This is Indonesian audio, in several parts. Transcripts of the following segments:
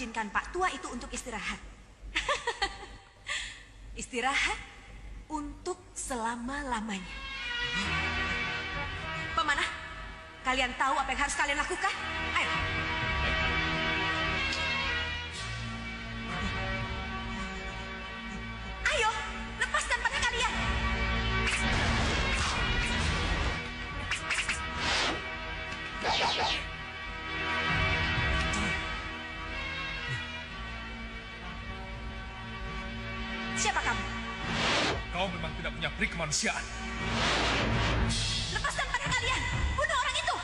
mengizinkan Pak Tua itu untuk istirahat. Istirahat untuk selama-lamanya. Pemanah, kalian tahu apa yang harus kalian lakukan? Ayo. Ayo, lepaskan pada kalian. Siapa kamu? Kau memang tidak punya peri kemanusiaan. Lepaskan pada kalian. Bunuh orang itu.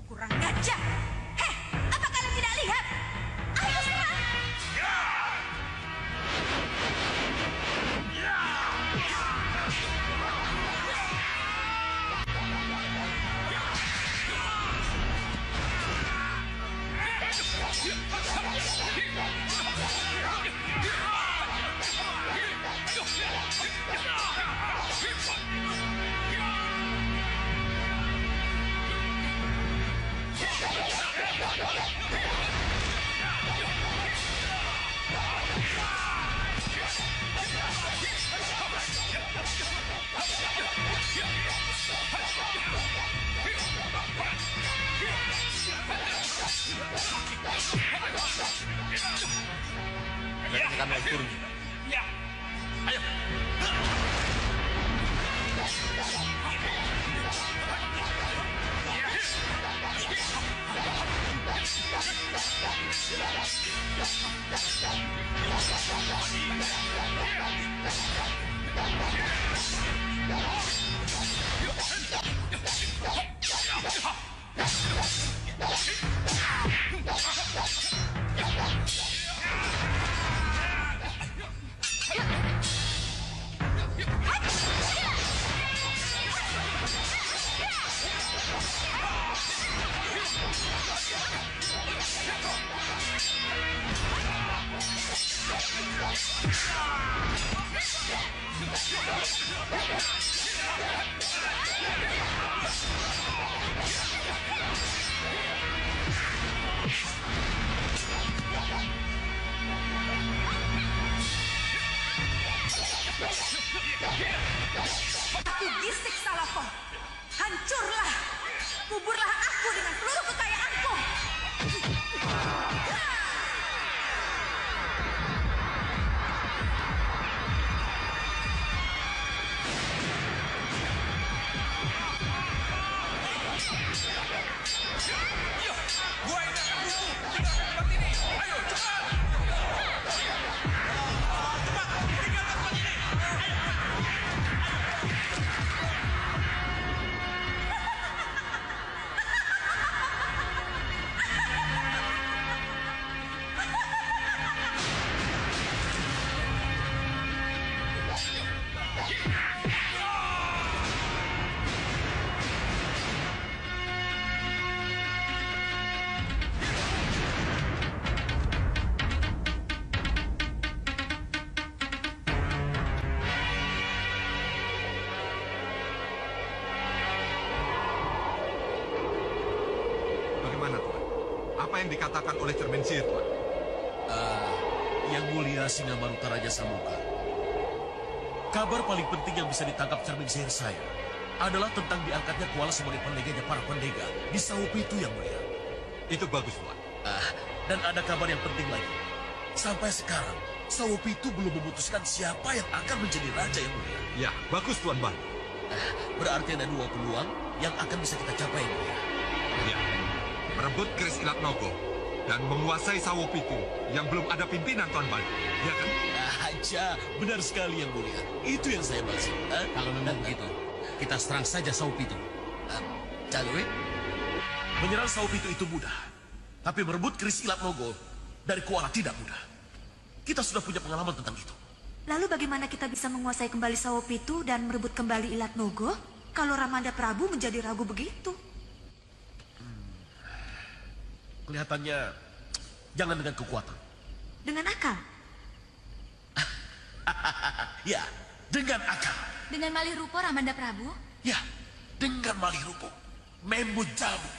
Kurang ngajar. Heh, apa kalian tidak lihat? Ayo serang. Ayo, kami lagi turun. Ya. Ayo. Aku bisik Salafo. Hancurlah. Kuburlah aku dengan seluruh kekayaanku. Gua ini akan bunuh. Tinggalkan tempat ini. Ayo, cepat. Cepat, tinggalkan tempat ini. Bagaimana, Tuan? Apa yang dikatakan oleh cermin sihir, Tuan? Yang mulia Singambaruta Raja Samuka. Kabar paling penting yang bisa ditangkap cermin sihir saya adalah tentang diangkatnya Kuala sebagai pendeganya para pendega di Sawopitu yang mulia. Itu bagus, Tuan. Dan ada kabar yang penting lagi. Sampai sekarang, Sawopitu belum memutuskan siapa yang akan menjadi raja yang mulia. Ya, bagus, Tuan Bal. Berarti ada dua peluang yang akan bisa kita capai yang mulia. Ya, merebut keris Ilat Nogo dan menguasai Sawopitu yang belum ada pimpinan, Tuan Bal. Ya kan? Aja, benar sekali yang mulia. Itu yang saya maksud. Kalau memang begitu, kita serang saja Sawopitu. Calue, menyerang Sawopitu itu mudah. Tapi merebut keris Ilat Nogo dari Kuala tidak mudah. Kita sudah punya pengalaman tentang itu. Lalu bagaimana kita bisa menguasai kembali Sawopitu dan merebut kembali Ilat Nogo kalau Ramanda Prabu menjadi ragu begitu? Kelihatannya jangan dengan kekuatan. Dengan akal? Ya, dengan akal. Dengan malih rupa Ramanda Prabu? Ya, dengan malih rupo. membut jamu.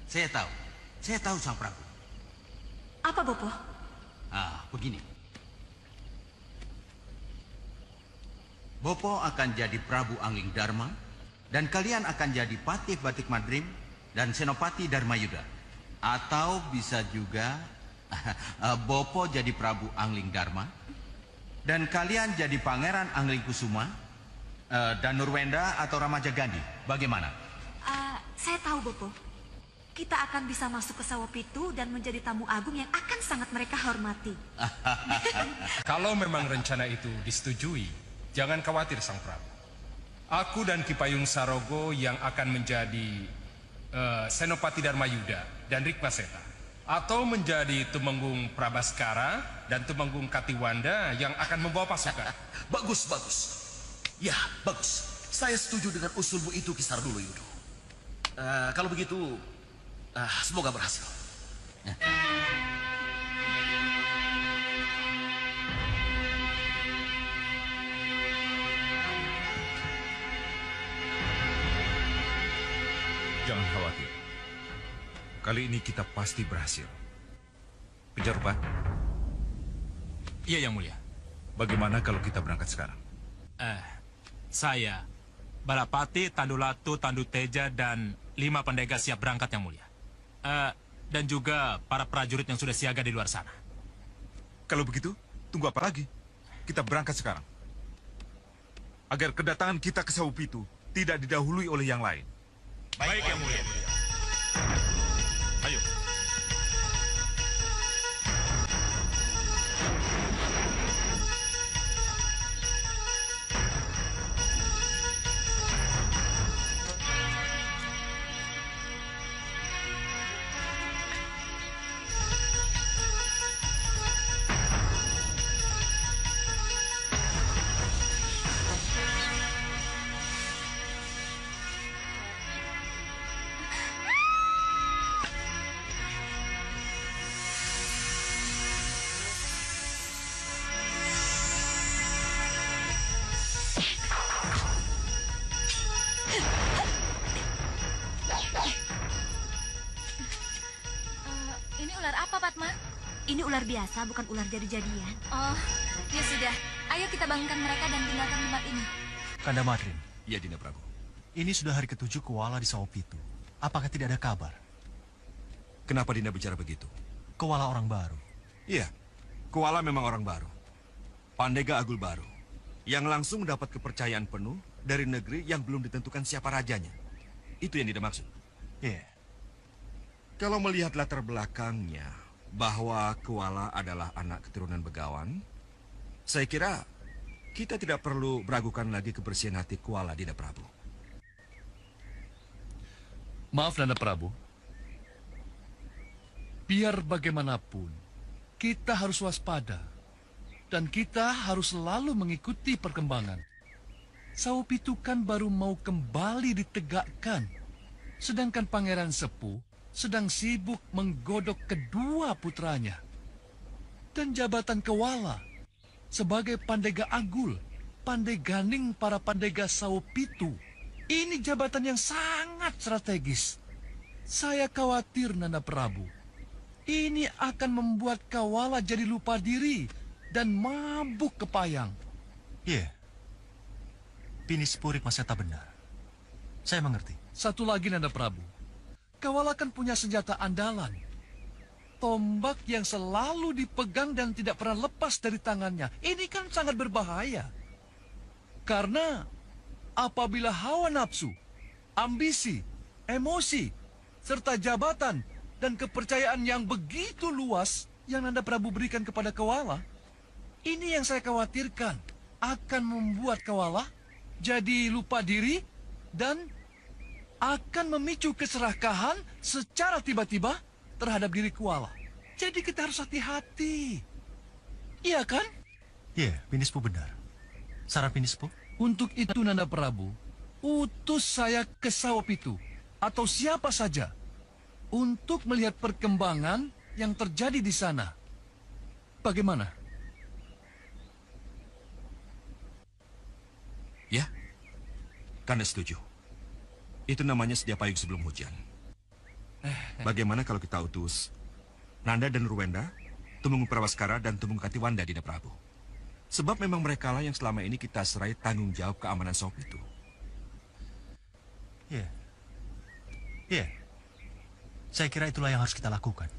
Saya tahu Sang Prabu. Apa, Bopo? Begini. Bopo akan jadi Prabu Angling Dharma, dan kalian akan jadi Patih Batik Madrim dan Senopati Dharmayuda. Atau bisa juga Bopo jadi Prabu Angling Dharma, dan kalian jadi Pangeran Angling Kusuma, dan Nurwenda atau Ramajagandhi. Bagaimana? Saya tahu, Bopo. Kita akan bisa masuk ke Sawopitu dan menjadi tamu agung yang akan sangat mereka hormati. Kalau memang rencana itu disetujui, jangan khawatir Sang Prabu. Aku dan Ki Payung Sarogo yang akan menjadi Senopati Dharmayuda dan Rikmaseta, atau menjadi Tumenggung Prabaskara dan Tumenggung Katiwanda yang akan membawa pasukan. Bagus. Ya, bagus. Saya setuju dengan usulmu itu, Ki Sardulu Yudo. Kalau begitu, semoga berhasil. Jangan khawatir. Kali ini kita pasti berhasil. Pejarupat, Iya, Yang Mulia. bagaimana kalau kita berangkat sekarang? Saya, Balapati, Tandulatu, Tanduteja, dan 5 pendekar siap berangkat, Yang Mulia. Dan juga para prajurit yang sudah siaga di luar sana. Kalau begitu, tunggu apa lagi? Kita berangkat sekarang. Agar kedatangan kita ke Sawopitu tidak didahului oleh yang lain. Baik, Yang Mulia. Ayo. Ini ular apa, Padma? Ini ular biasa, bukan ular jadi-jadian. Oh, ya sudah. Ayo kita bangunkan mereka dan tinggalkan tempat ini. Kanda Madrim, Ya, Dinda Prabu. ini sudah hari ke-7 Kuala di Sawopitu. Apakah tidak ada kabar? Kenapa Dinda bicara begitu? Kuala orang baru. Iya, Kuala memang orang baru. Pandega Agul baru. Yang langsung mendapat kepercayaan penuh dari negeri yang belum ditentukan siapa rajanya. Itu yang Dinda maksud. Iya. Kalau melihat latar belakangnya, bahwa Kuala adalah anak keturunan Begawan, saya kira kita tidak perlu meragukan lagi kebersihan hati Kuala, Dinda Prabu. Maaf, Nanda Prabu. Biar bagaimanapun, kita harus waspada. Dan kita harus selalu mengikuti perkembangan. Sawopitu kan baru mau kembali ditegakkan. Sedangkan Pangeran Sepuh sedang sibuk menggodok kedua putranya. Dan jabatan Kewala sebagai Pandega Agul, Pandeganing para Pandega Sawopitu. Ini jabatan yang sangat strategis. Saya khawatir, Nanda Prabu. Ini akan membuat Kawala jadi lupa diri dan mabuk kepayang. Iya. Pinispurik Maseta benar. Saya mengerti. Satu lagi, Nanda Prabu. Kawala kan punya senjata andalan. Tombak yang selalu dipegang dan tidak pernah lepas dari tangannya. Ini kan sangat berbahaya. Karena apabila hawa nafsu, ambisi, emosi, serta jabatan dan kepercayaan yang begitu luas yang Nanda Prabu berikan kepada Kawala, ini yang saya khawatirkan akan membuat Kawala jadi lupa diri dan akan memicu keserakahan secara tiba-tiba terhadap diri Kuala. Jadi kita harus hati-hati. Iya kan? Iya, Pinispu benar. Saran Pinispu? Untuk itu, Nanda Prabu, utus saya ke Sawopitu atau siapa saja untuk melihat perkembangan yang terjadi di sana. Bagaimana? Ya, Kanda setuju. Itu namanya sedia payung sebelum hujan. Bagaimana kalau kita utus Nanda dan Ruwenda, Tumenggung Prawaskara dan Tumenggung Katiwanda, Dinda Prabu? Sebab memang merekalah yang selama ini kita serai tanggung jawab keamanan Saw Pitu. Iya. Iya. Saya kira itulah yang harus kita lakukan.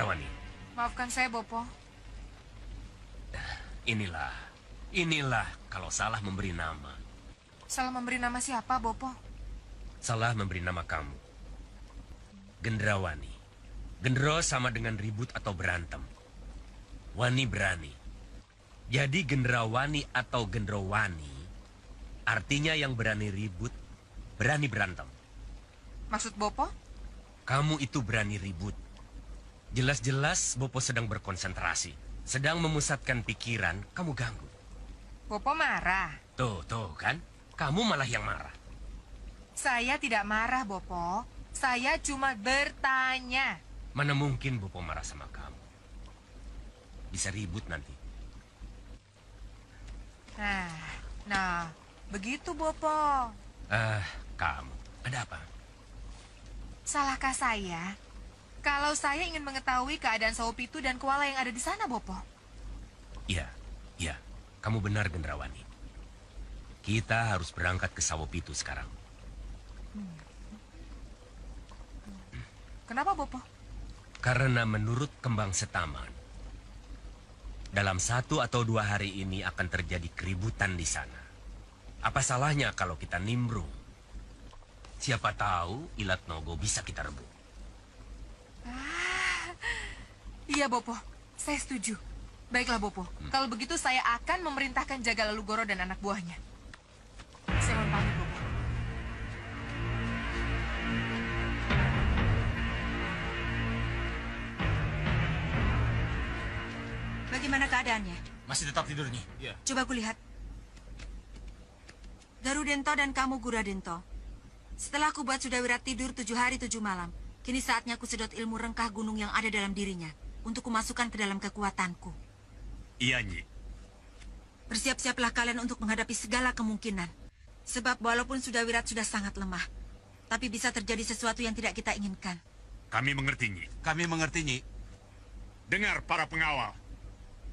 Gendrawani, Maafkan saya, Bopo. inilah kalau salah memberi nama. Salah memberi nama siapa, Bopo? Salah memberi nama kamu. Gendrawani. Gendro sama dengan ribut atau berantem. Wani berani. Jadi Gendrawani atau Gendrowani artinya yang berani ribut, berani berantem. Maksud Bopo? Kamu itu berani ribut. Jelas-jelas Bopo sedang berkonsentrasi. Sedang memusatkan pikiran, kamu ganggu. Bopo marah. Tuh kan? Kamu malah yang marah. Saya tidak marah, Bopo. Saya cuma bertanya. Mana mungkin Bopo marah sama kamu? Bisa ribut nanti. Nah, begitu, Bopo. Kamu. Ada apa? Salahkah saya kalau saya ingin mengetahui keadaan Sawopitu dan koala yang ada di sana, Bopo? Iya. Kamu benar, Gendrawani. Kita harus berangkat ke Sawopitu sekarang. Kenapa, Bopo? Karena menurut Kembang Setaman, dalam 1 atau 2 hari ini akan terjadi keributan di sana. Apa salahnya kalau kita nimbrung? Siapa tahu Ilat Nogo bisa kita rebut. Iya, Bopo. Saya setuju. Baiklah, Bopo. Kalau begitu saya akan memerintahkan Jaga Lalu Goro dan anak buahnya. Saya mohon pamit, Bopo. Bagaimana keadaannya? Masih tetap tidur, Nyi. Iya. Coba kulihat. Garudento dan kamu Guradento. Setelah aku buat Sudawirat tidur 7 hari 7 malam, kini saatnya aku sedot ilmu rengkah gunung yang ada dalam dirinya untuk kumasukkan ke dalam kekuatanku. Iya, Nyi. Bersiap-siaplah kalian untuk menghadapi segala kemungkinan. Sebab walaupun Sudawirat sudah sangat lemah, tapi bisa terjadi sesuatu yang tidak kita inginkan. Kami mengerti, Nyi. Kami mengerti, Nyi. Dengar, para pengawal.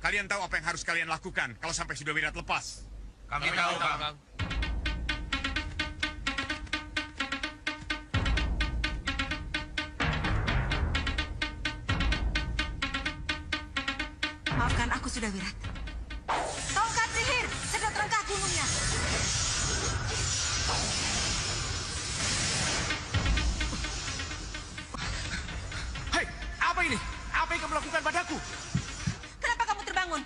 Kalian tahu apa yang harus kalian lakukan kalau sampai Sudawirat lepas? Kami tahu, Kang. Maafkan aku, Sudawirat. Tongkat sihir, sedot rengkah gunungnya. Hei, apa ini? Apa yang kamu lakukan padaku? Kenapa kamu terbangun?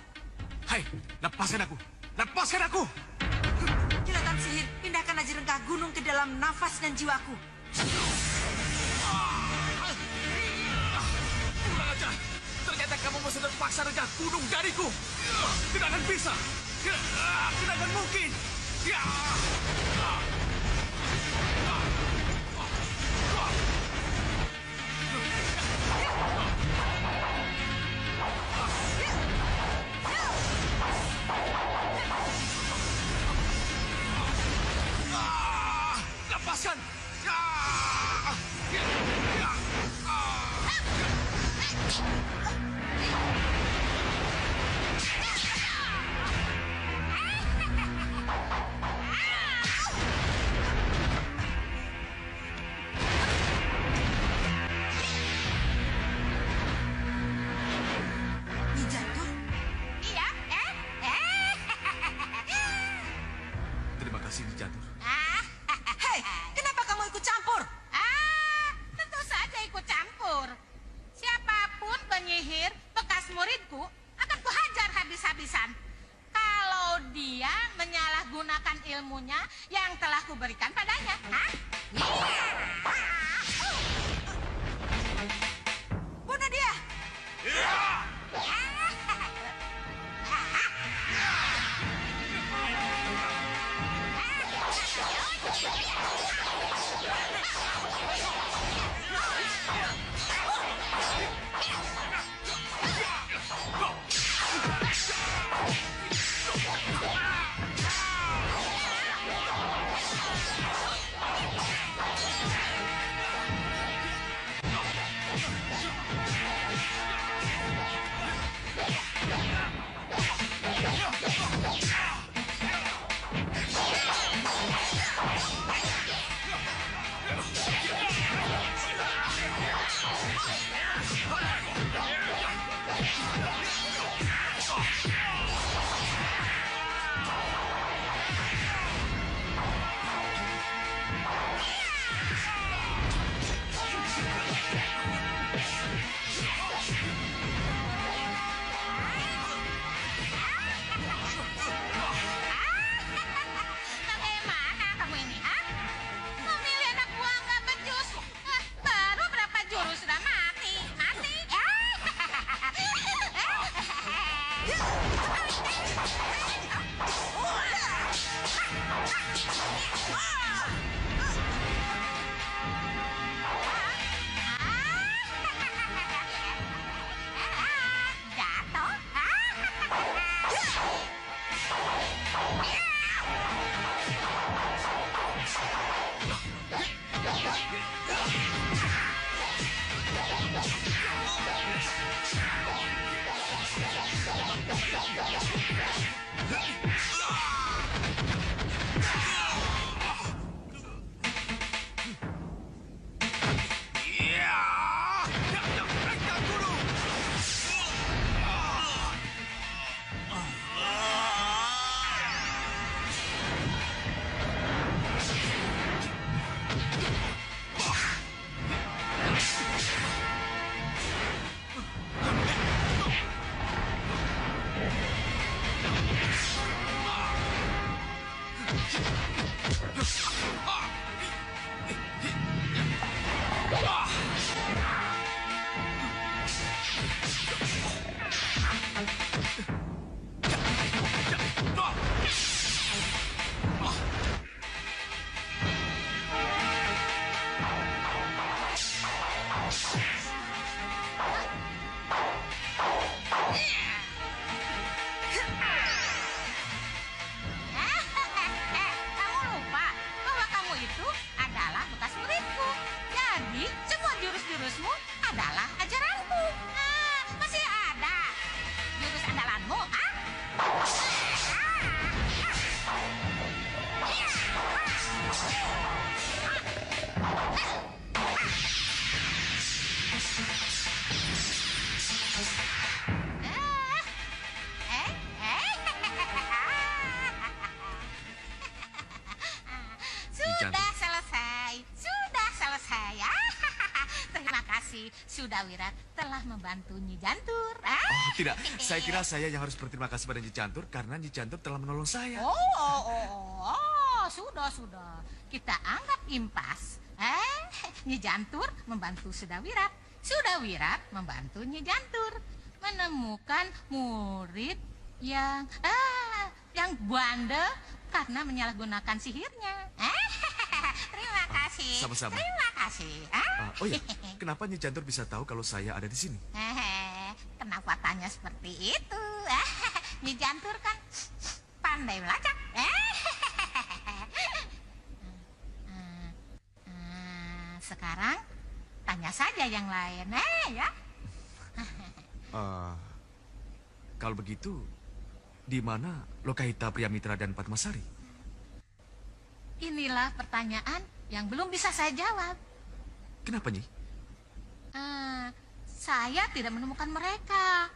Hei, lepaskan aku! Lepaskan aku! Kilatan sihir, pindahkan aji rengkah gunung ke dalam nafas dan jiwaku. Kurang ajar! Ternyata kamu mau sedang paksa rengkah gunung dariku! Tidak akan bisa! Tidak akan mungkin! Lepaskan! Nyi Jantur? Iya, Terima kasih, Nyi Jantur. Hei, kenapa kamu ikut campur? Tentu saja ikut campur. Siapapun penyihir bekas muridku akan kuhajar habis-habisan. Kalau dia menyalahgunakan ilmunya yang telah kuberikan padanya. Bunuh dia! Sudah Wirat telah membantu Nyi Jantur. Oh, tidak. Saya kira saya yang harus berterima kasih pada Nyi Jantur karena Nyi Jantur telah menolong saya. Sudah. Kita anggap impas. Nyi Jantur membantu Sudah Wirat. Sudah Wirat membantu Nyi Jantur menemukan murid yang bandel karena menyalahgunakan sihirnya. Terima kasih. Sama-sama. Terima kasih. Oh ya, kenapa Nyi Jantur bisa tahu kalau saya ada di sini? Kenapa tanya seperti itu? Nyi Jantur kan pandai melacak. Sekarang tanya saja yang lain, ya. Kalau begitu, di mana Lokahita, Priyamitra, dan Padmasari? Inilah pertanyaan yang belum bisa saya jawab. Kenapa, Nyi? Saya tidak menemukan mereka.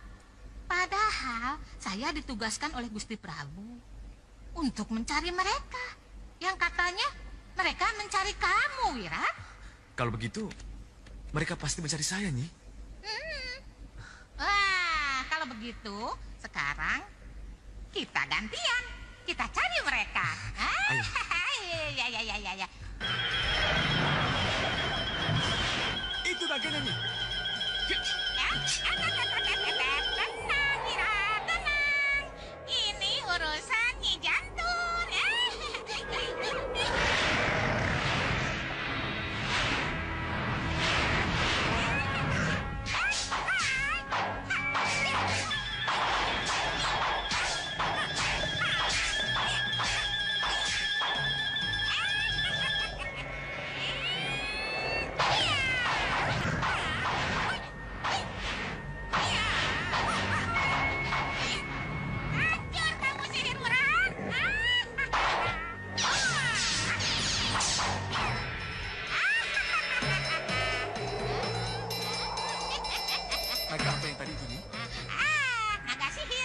Padahal saya ditugaskan oleh Gusti Prabu untuk mencari mereka. Yang katanya mereka mencari kamu, Wirat. Kalau begitu, mereka pasti mencari saya, Nyi. Kalau begitu, sekarang kita gantian. Kita cari mereka. Ya. Itu naganya, Nyi. Tenang, Wirat, tenang. Ini urusan Nyi Jantur. Naga apa yang tadi itu, Nyi? Naga sihir.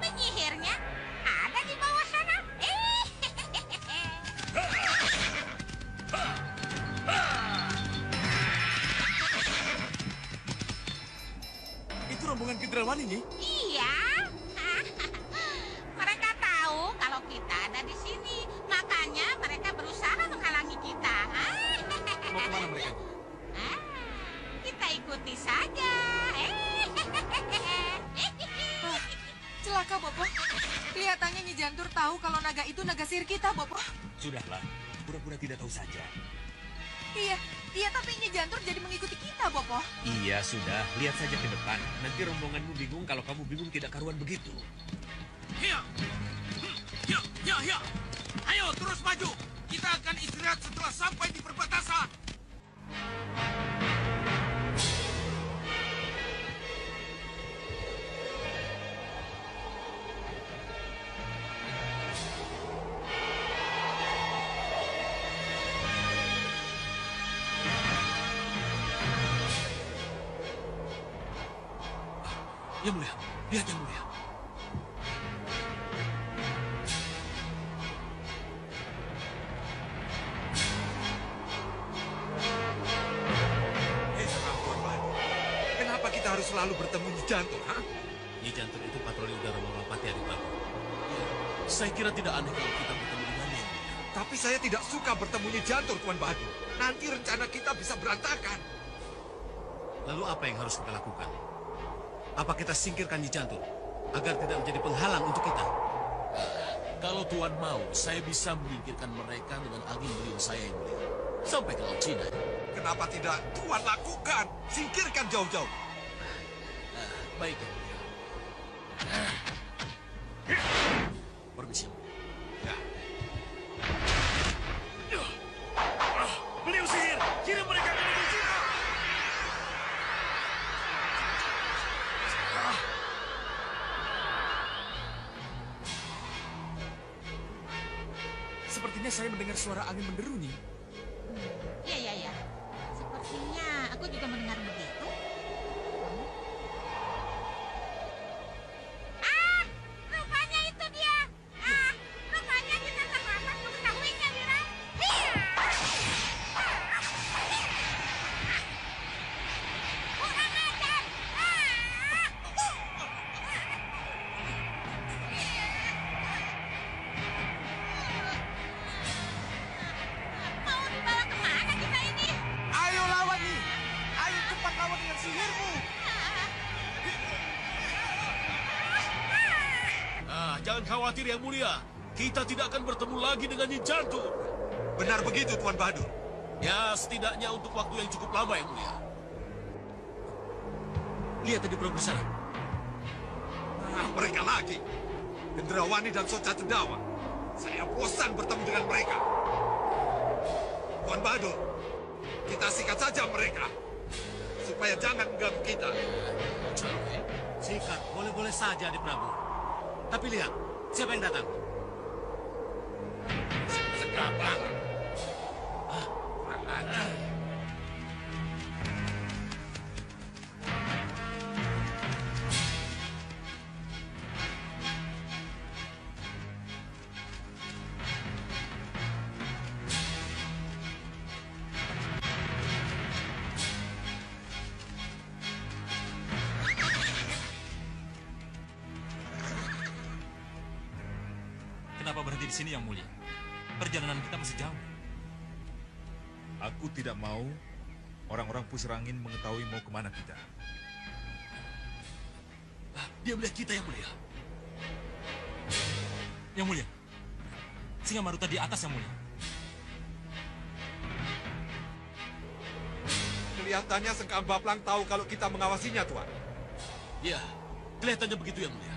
Penyihirnya ada di bawah sana. Itu rombongan Kendrawani, Nyi. Iya. Mereka tahu kalau kita ada di sini, makanya mereka berusaha menghalangi kita. Mau kemana mereka? Kita ikuti saja. Celaka, Bopo. Kelihatannya Nyi Jantur tahu kalau naga itu naga sihir kita, Bopo. Sudahlah, pura-pura tidak tahu saja. Iya, tapi Nyi Jantur jadi mengikuti kita, Bopo. Iya, sudah. Lihat saja ke depan. Nanti rombonganmu bingung kalau kamu bingung tidak karuan begitu. Hiya! Ayo, terus maju. Kita akan istirahat setelah sampai di perbatasan. Yang Mulia, lihat Yang Mulia. Kenapa kita harus selalu bertemu Nyi Jantur, ha? Nyi Jantur itu patroli udara Malapati Adipati. Saya kira tidak aneh kalau kita bertemu dengannya. Tapi saya tidak suka bertemu Nyi Jantur, Tuan Bahadur. Nanti rencana kita bisa berantakan. Lalu apa yang harus kita lakukan? Apa kita singkirkan Nyi Jantur agar tidak menjadi penghalang untuk kita? Kalau Tuan mau, saya bisa menyingkirkan mereka dengan angin beliung saya yang mulia. Sampai ke Laut Cina. Kenapa tidak Tuan lakukan? Singkirkan jauh-jauh. Baik, Yang Mulia. Permisi. Beliau sihir! Kirim mereka ke Laut Cina! Sepertinya saya mendengar suara angin menderu, Nyi. Iya. Sepertinya aku juga mendengar begitu. Rupanya itu dia. Rupanya kita terlambat mengetahuinya, Wira. Kurang ajar. Mau dibawa kemana kita ini? Ayo lawan, Nyi. Ayo cepat lawan dengan sihirmu. Jangan khawatir Yang Mulia. Kita tidak akan bertemu lagi dengan Nyi Jantur. Benar begitu, Tuan Bahadur. Ya, setidaknya untuk waktu yang cukup lama, Yang Mulia. Lihat tadi perang sana. Mereka lagi. Gendrawani dan Soca Cendawa. Saya bosan bertemu dengan mereka. Tuan Bahadur, kita sikat saja mereka. Supaya jangan mengganggu kita. Sikat, boleh-boleh saja di Prabu. Tapi lihat, siapa yang datang? Sekarang. Kurang ajar. Kenapa berhenti di sini, Yang Mulia? Perjalanan kita masih jauh. Aku tidak mau orang-orang Pusar Angin mengetahui mau kemana kita. Dia melihat kita, Yang Mulia. Yang Mulia, Singa Maruta di atas, Yang Mulia. Kelihatannya Sengkang Baplang tahu kalau kita mengawasinya, Tuan. Ya, kelihatannya begitu, Yang Mulia.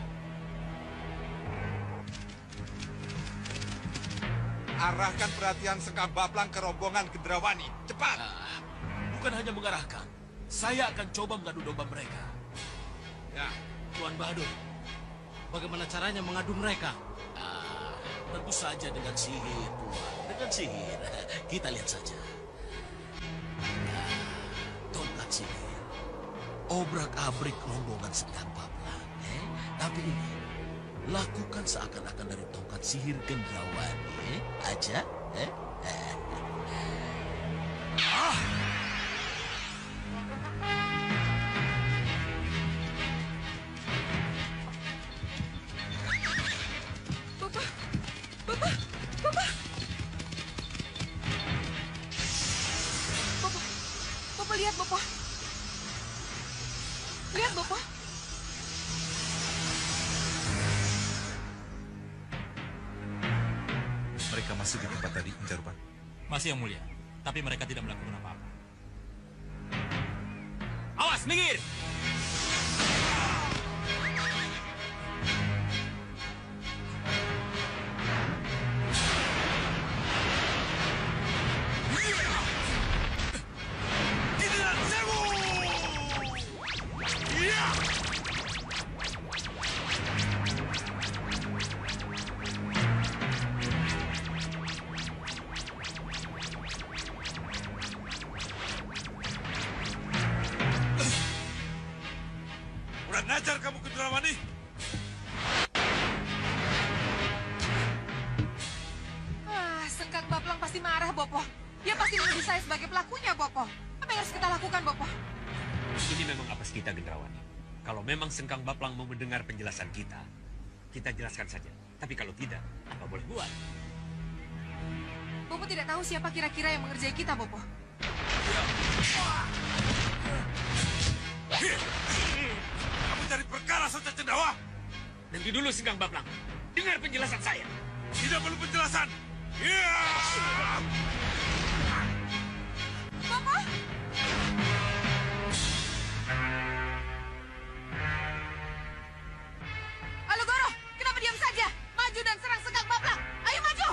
Arahkan perhatian Sengkang Baplang ke rombongan Gendrawani. Cepat! Bukan hanya mengarahkan. Saya akan coba mengadu domba mereka. Ya, Tuan Bahadur, bagaimana caranya mengadu mereka? Tentu saja dengan sihir, Tuan. Dengan sihir. Kita lihat saja. Tongkat sihir. Obrak-abrik rombongan Sengkang Baplang. Tapi ini, lakukan seakan-akan dari tongkat sihir Gendrawani. Aja. Bapak lihat, Bapak. masih di tempat tadi, Jarupan? Masih, Yang Mulia. Tapi mereka tidak melakukan apa-apa. Awas, minggir! Kurang ajar kamu Kendrawani. Sengkak Baplang pasti marah, Bopo. Dia pasti menuduh saya sebagai pelakunya, Bopo. Apa yang harus kita lakukan, Bopo? Ini memang apes kita, Gendrawani. Kalau memang Sengkang Baplang mau mendengar penjelasan kita jelaskan saja. Tapi kalau tidak, apa boleh buat? Bopo tidak tahu siapa kira-kira yang mengerjai kita, Bopo. Kamu cari perkara saja, Cendawa. Nanti dulu, Sengkang Baplang. Dengar penjelasan saya. Tidak perlu penjelasan. Bopo! Halo, Goro. Kenapa diam saja? Maju dan serang Sengkang Baplang. Ayo maju!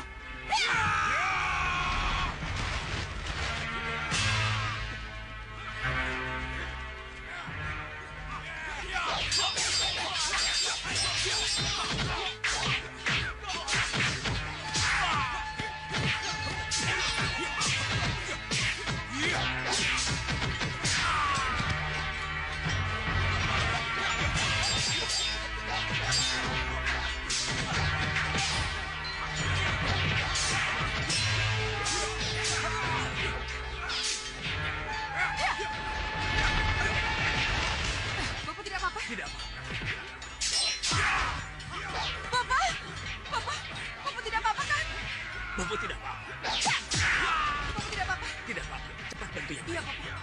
Bopo tidak apa-apa? Tidak apa. Bopo! Bopo! Bopo tidak apa-apa kan? Bopo tidak apa-apa. Bopo tidak apa-apa? Tidak apa-apa. Cepat bantu yang Iya, lain. Bopo.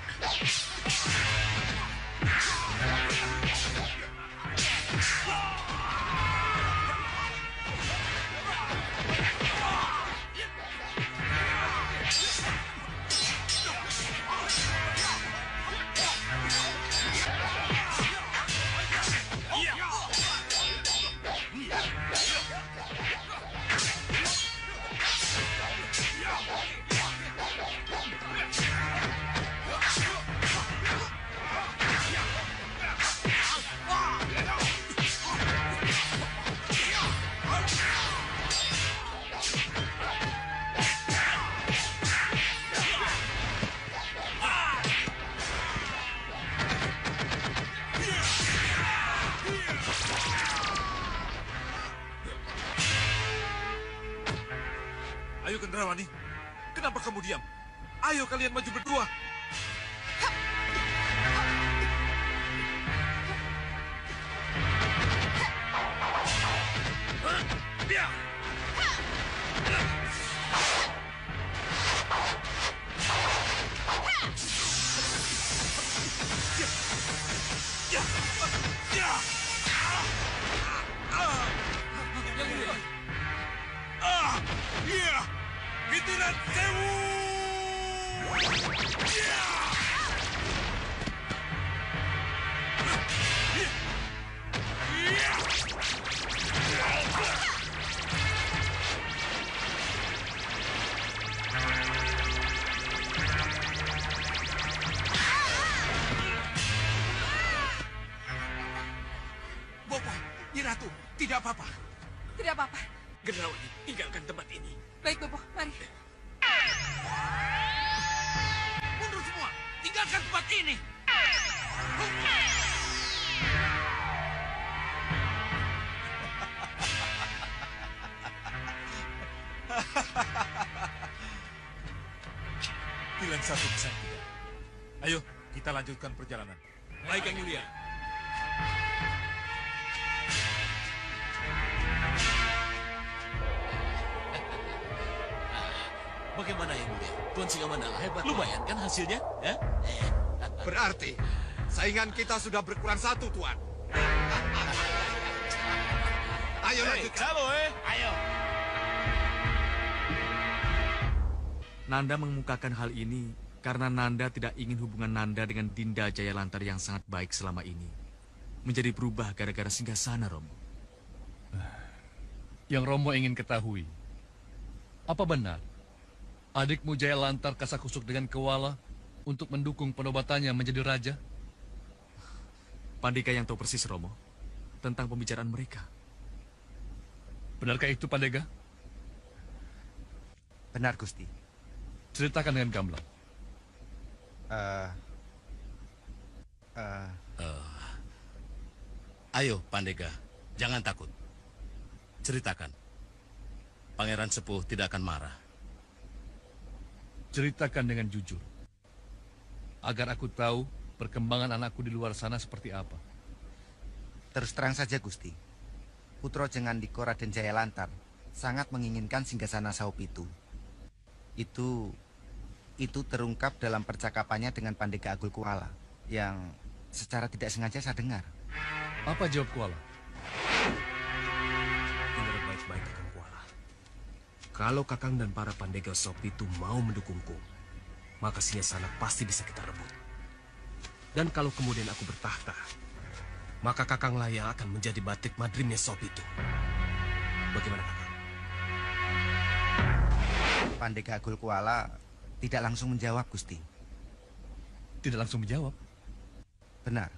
Ayo Kendrawani, kenapa kamu diam? Ayo kalian maju berdua. Dia! Fitinan Sewu! Bopo, Nyi Ratu, tidak apa-apa. Tidak apa-apa. Gendrawani, tinggalkan tempat ini. Baik, Bopo. Mari. Mundur semua, tinggalkan tempat ini. Pilihan satu bisa tidak. Ayo, kita lanjutkan perjalanan. Baik, Yang Mulia. Bagaimana Yang Mulia? Tuan Singamandala hebat. Lumayan kan hasilnya? Ya? Berarti saingan kita sudah berkurang satu, Tuan. Ayo lanjutkan. Halo, Ayo. Nanda mengemukakan hal ini karena Nanda tidak ingin hubungan Nanda dengan Dinda Jayalantar yang sangat baik selama ini menjadi berubah gara-gara singgasana, Romo. Yang Romo ingin ketahui, apa benar adikmu Jayalantar kasakusuk dengan Kewala untuk mendukung penobatannya menjadi raja? Pandega yang tahu persis, Romo, tentang pembicaraan mereka. Benarkah itu, Pandega? Benar, Gusti. Ceritakan dengan gamblang. Ayo, Pandega, jangan takut. Ceritakan. Pangeran Sepuh tidak akan marah. Ceritakan dengan jujur, agar aku tahu perkembangan anakku di luar sana seperti apa. Terus terang saja, Gusti. Putra Jengandiko Raden Jayalantar sangat menginginkan singgasana Saupitu. Itu terungkap dalam percakapannya dengan Pandega Agul Kuala yang secara tidak sengaja saya dengar. Apa jawab Kuala? Dengar baik-baik, Kakang Kuala. Kalau Kakang dan para Pandega Saupitu mau mendukungku, maka singgasana pasti bisa kita rebut. Dan kalau kemudian aku bertahta, maka Kakanglah yang akan menjadi batik madrimnya Saupitu. Bagaimana, Kakang? Pandega Agul Kuala tidak langsung menjawab, Gusti. Tidak langsung menjawab? Benar.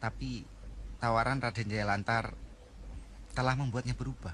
Tapi tawaran Raden Jayalantar telah membuatnya berubah.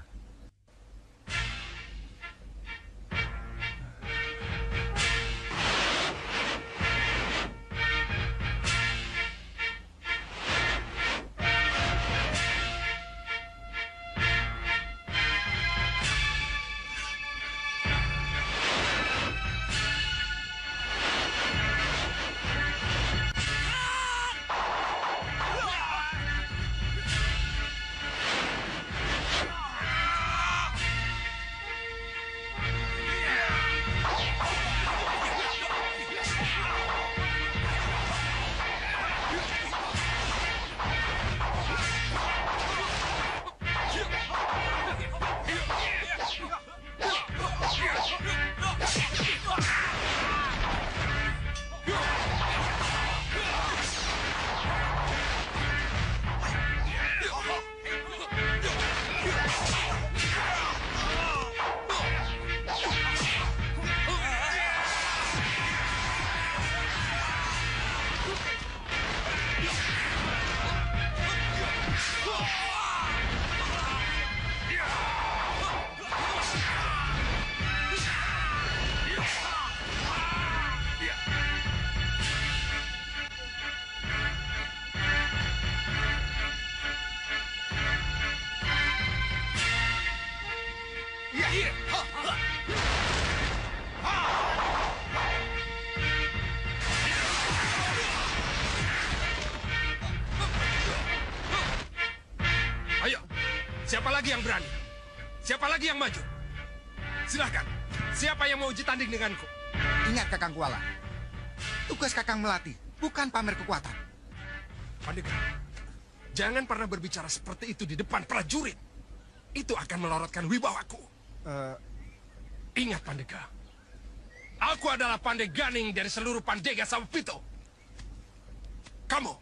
Ayo, siapa lagi yang berani? Siapa lagi yang maju? Silahkan, siapa yang mau uji tanding denganku? Ingat, Kakang Kuala, tugas Kakang melatih, bukan pamer kekuatan. Pandega, jangan pernah berbicara seperti itu di depan prajurit. Itu akan melorotkan wibawaku. Ingat, Pandega, aku adalah Pandeganing dari seluruh Pandega Saupitu. Kamu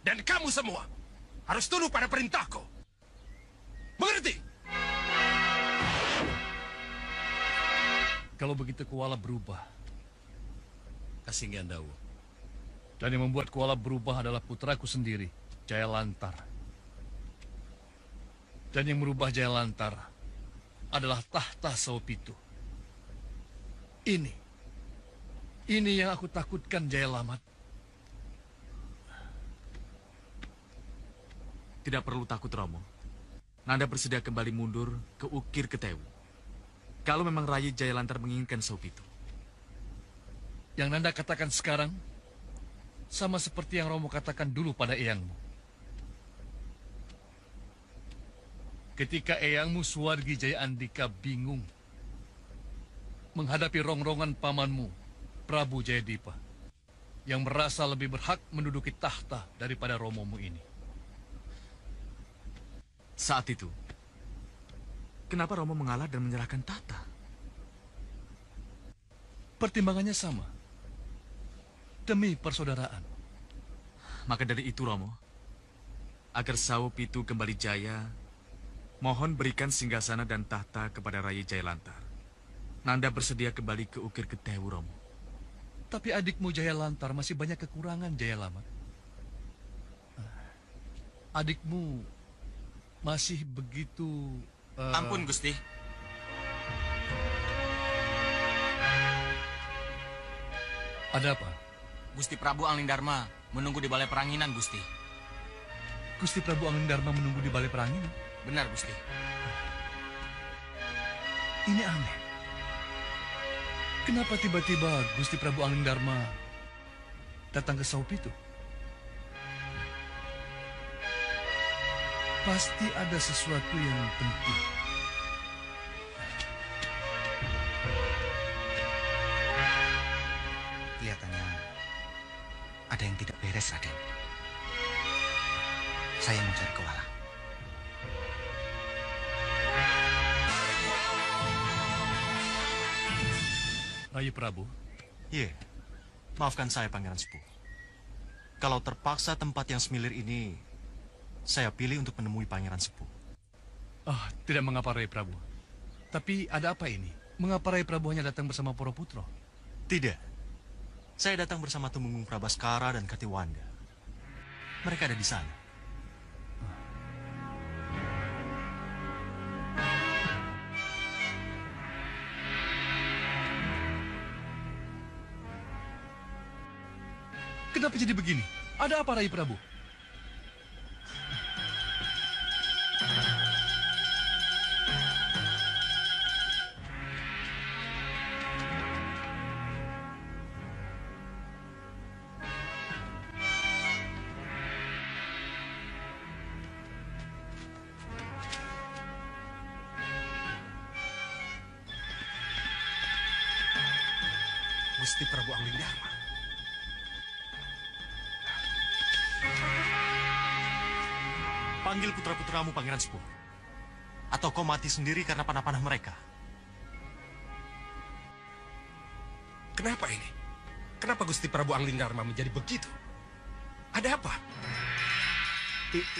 dan kamu semua harus tunduk pada perintahku. Mengerti? Kalau begitu Kuala berubah. Kasinggihan Dawu. Dan yang membuat Kuala berubah adalah putraku sendiri, Jayalantar. Dan yang merubah Jayalantar adalah tahta Saupitu. Ini yang aku takutkan, Jayalamat. Tidak perlu takut, Romo. Nanda bersedia kembali mundur ke Ukir Ketewu. Kalau memang Rayi Jayalantar menginginkan Saupitu. Yang Nanda katakan sekarang sama seperti yang Romo katakan dulu pada eyangmu. Ketika eyangmu Suwargi Jaya Andika bingung menghadapi rongrongan pamanmu, Prabu Jayadipa, yang merasa lebih berhak menduduki tahta daripada Romomu ini. Saat itu, kenapa Romo mengalah dan menyerahkan tahta? Pertimbangannya sama. Demi persaudaraan. Maka dari itu, Romo, agar Sao Pitu kembali jaya, mohon berikan singgasana dan tahta kepada Rai Jayalantar. Nanda bersedia kembali ke Ukir Ketewu, Romo. Tapi adikmu Jayalantar masih banyak kekurangan, Jayalama. Adikmu masih begitu... Ampun, Gusti. Ada apa? Gusti Prabu Anglingdarma menunggu di Balai Peranginan, Gusti. Gusti Prabu Anglingdarma menunggu di Balai Peranginan? Benar, Gusti. Ini aneh. Kenapa tiba-tiba Gusti Prabu Anglingdarma datang ke Sao Pitu? Pasti ada sesuatu yang penting. Kelihatannya ada yang tidak beres, Raden. Saya mau cari Kuala. Rai Prabu. Iya, maafkan saya, Pangeran Sepuh. Kalau terpaksa tempat yang semilir ini, saya pilih untuk menemui Pangeran Sepuh. Tidak mengapa, Rai Prabu. Tapi ada apa ini? Mengapa Rai Prabu hanya datang bersama para putra? Tidak. Saya datang bersama Tumenggung Prabaskara dan Katiwanda. Mereka ada di sana. Kenapa jadi begini? Ada apa, Rai Prabu? Gusti Prabu Anglingdarma. Panggil putra-putramu, Pangeran Sepuh. Atau kau mati sendiri karena panah-panah mereka. Kenapa ini? Kenapa Gusti Prabu Anglingdarma menjadi begitu? Ada apa?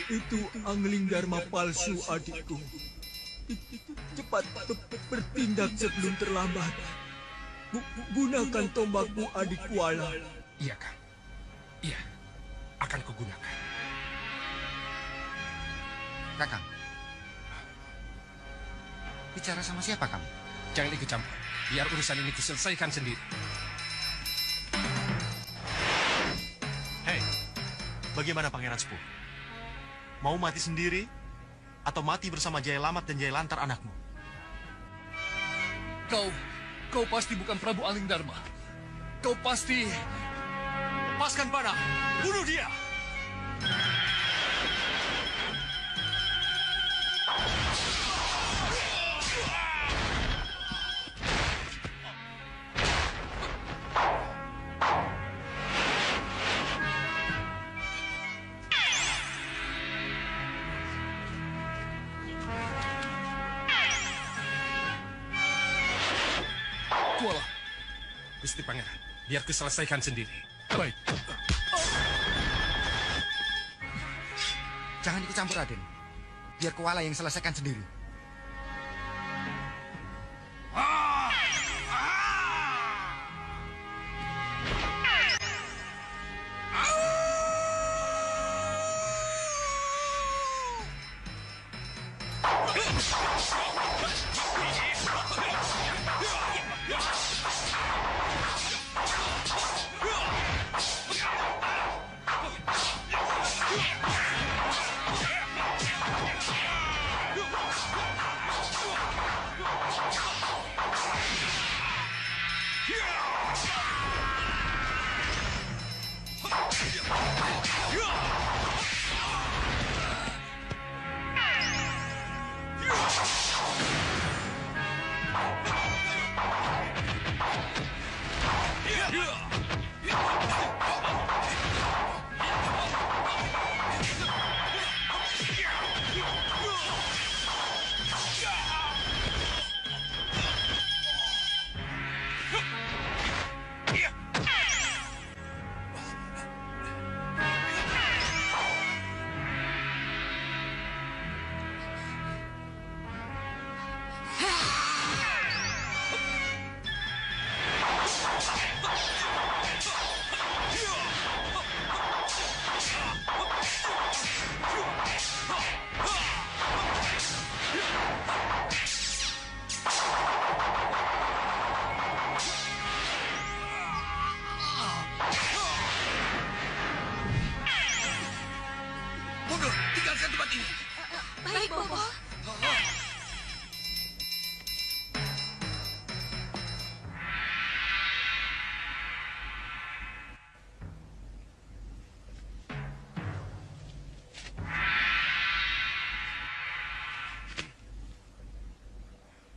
Itu Anglingdarma palsu, adikku. Cepat bertindak sebelum terlambat. Gunakan tombakmu, adik Kuala. Iya, Kang. Iya, akan kugunakan. Kakang. Bicara sama siapa, Kang? Jangan ikut campur. Biar urusan ini kuselesaikan sendiri. Hei, bagaimana Pangeran Sepuh? Mau mati sendiri atau mati bersama Jayalamat dan Jayalantar anakmu? Kau pasti bukan Prabu Anglingdarma. Kau pasti... Lepaskan panah! Bunuh dia! Kuala. Gusti Pangeran, biar kuselesaikan sendiri. Baik. Jangan ikut campur, Raden. Biar Kuala yang selesaikan sendiri.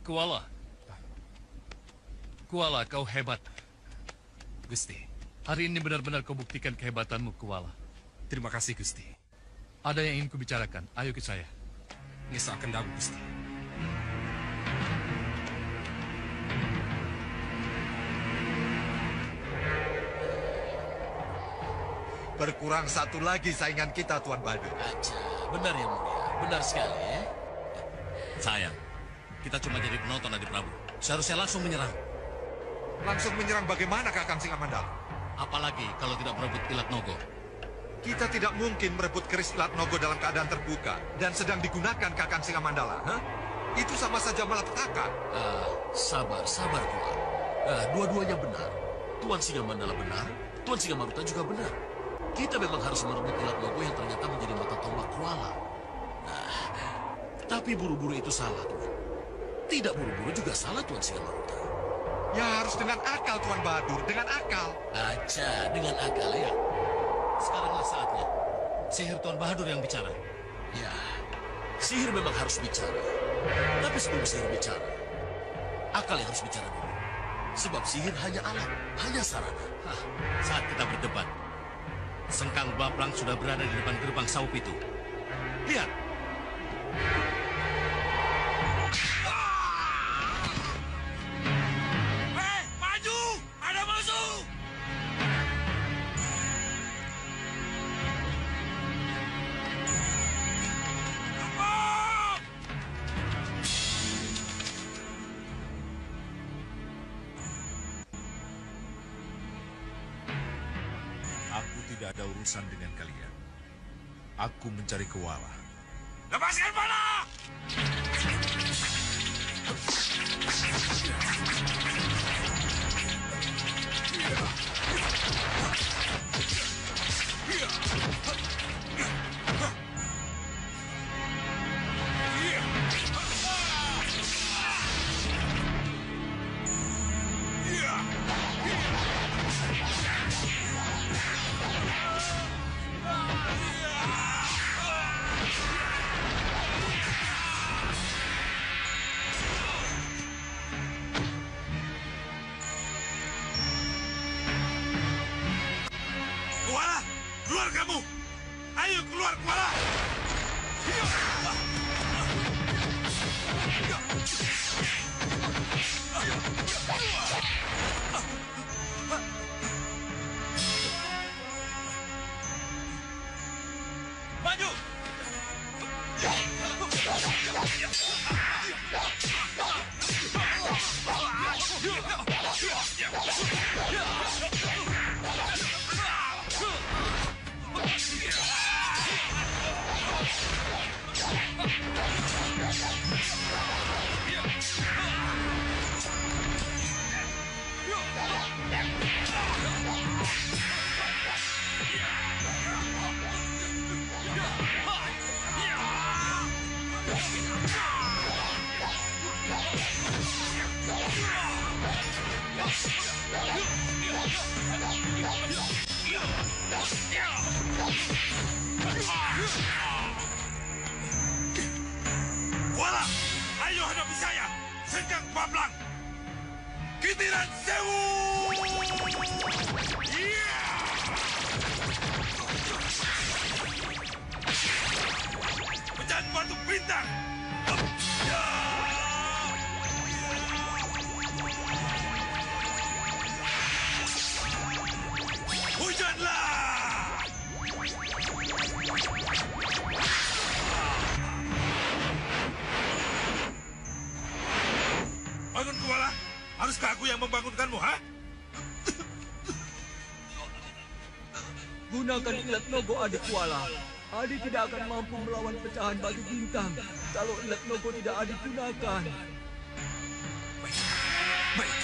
Kuala. Kuala, kau hebat. Gusti. Hari ini benar-benar kau buktikan kehebatanmu, Kuala. Terima kasih, Gusti. Ada yang ingin kubicarakan. Ayo ke saya. Ngesahkan dagu, Gusti. Berkurang satu lagi saingan kita, Tuan Badur. Benar ya, Mulia. Benar sekali ya. Sayang, kita cuma jadi penonton, Adi Prabu. Seharusnya langsung menyerang. Langsung menyerang bagaimana, Kakang Singamandala? Apalagi kalau tidak merebut Ilat Nogo. Kita tidak mungkin merebut keris Ilat Nogo dalam keadaan terbuka dan sedang digunakan, Kakang Singamandala. Itu sama saja malapetaka. Sabar, Tuan. Dua-duanya benar. Tuan Singamandala benar, Tuan Singamaruta juga benar. Kita memang harus merebut Ilat Nogo yang ternyata menjadi mata tombak Kuala. Tapi buru-buru itu salah, Tuan. Tidak buru-buru juga salah, Tuan Singamaruta. Ya harus dengan akal, Tuan Badur. Dengan akal. Dengan akal ya. Sekaranglah saatnya. Sihir Tuan Bahadur yang bicara. Ya, sihir memang harus bicara. Tapi sebelum sihir bicara, akal yang harus bicara dulu. Sebab sihir hanya alat, hanya sarana. Saat kita berdebat, Sengkang Baplang sudah berada di depan gerbang Saup itu. Lihat. Maju! Ada musuh! Aku tidak ada urusan dengan kalian. Aku mencari Kuala. Lepaskan panah! Kuala, keluar kamu! Ayo keluar, Kuala! Maju! Kuala, ayo hadapi saya, Sengkang Baplang. Kitiran Sewu! Pecahan batu bintang! Hujanlah! Bangun, Kuala. Haruskah aku yang membangunkanmu, ha? Gunakan Ilat Nogo, Adik Kuala. Adi tidak akan mampu melawan pecahan batu bintang kalau Ilat Nogo tidak Adi gunakan. Baik.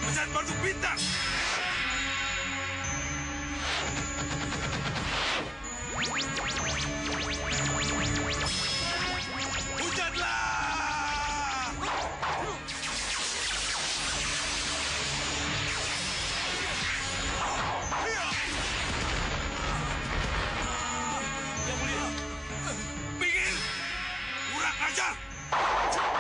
Pecahan batu bintang! Hujanlah! Kejar!